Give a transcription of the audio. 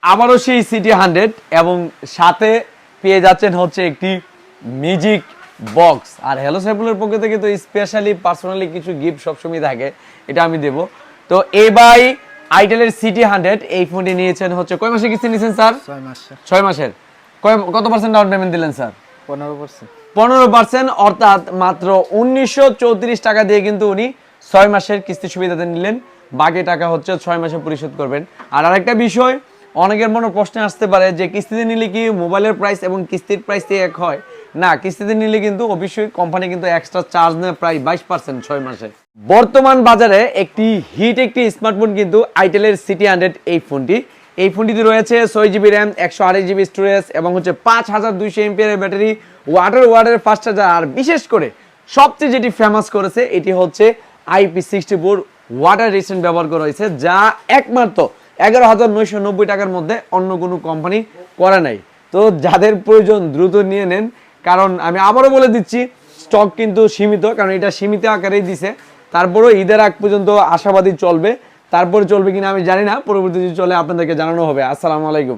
আবারও সেই সিটি 100 এবং সাথে পেয়ে যাচ্ছেন হচ্ছে একটি মিউজিক বক্স। আর হ্যালো সাইফুলের পক্ষ থেকে তো স্পেশালি পার্সোনালি কিছু গিফট সবসময় থাকে, এটা আমি দেব। তো এই ভাই আইটেলের সিটি 100 এই ফোনটি নিয়েছেন হচ্ছে কয় মাসে কিস্তি নিয়েছেন স্যার? 6 মাসে। 6 মাসের। কত পার্সেন্ট ডাউন পেমেন্ট দিলেন স্যার? 15%। 15%, অর্থাৎ মাত্র 1934 টাকা দিয়ে কিন্তু উনি 6 মাসের কিস্তি সুবিধাতে নিলেন। বাকি টাকা হচ্ছে 6 মাসে পরিশোধ করবেন। আর আরেকটা বিষয়, অনেকের মনে প্রশ্ন আসতে পারে যে কিস্তিতে নিলে কি মোবাইলের প্রাইস এবং কিস্তির প্রাইস এক হয়? না, কিস্তিতে নিলে কিন্তু অবশ্যই কোম্পানি কিন্তু এক্সট্রা চার্জ নেয় প্রায় 22% 6 মাসে। বর্তমান বাজারে একটি স্মার্টফোন কিন্তু আইটেলের সিটি 100 এই ফোনটি। এই ফোনটিতে রয়েছে 6GB র্যাম, 128GB স্টোরেজ এবং হচ্ছে 5200 এমপিআর ব্যাটারি, ওয়াটার ফাস্ট চার্জার। আর বিশেষ করে সবচেয়ে যেটি ফেমাস করেছে এটি হচ্ছে IP64 ওয়াটার রেজিস্ট্যান্ট ব্যবহার করা হয়েছে, যা একমাত্র 11,990 টাকার মধ্যে অন্য কোনো কোম্পানি করে নাই। তো যাদের প্রয়োজন দ্রুত নিয়ে নেন, কারণ আমি আবারও বলে দিচ্ছি স্টক কিন্তু সীমিত, কারণ এটা সীমিত আকারেই দিছে। তারপরেও ঈদের আগ পর্যন্ত আশাবাদী চলবে, তারপরে চলবে কিনা আমি জানি না, পরবর্তীতে চলে আপনাদেরকে জানানো হবে। আসসালামু আলাইকুম।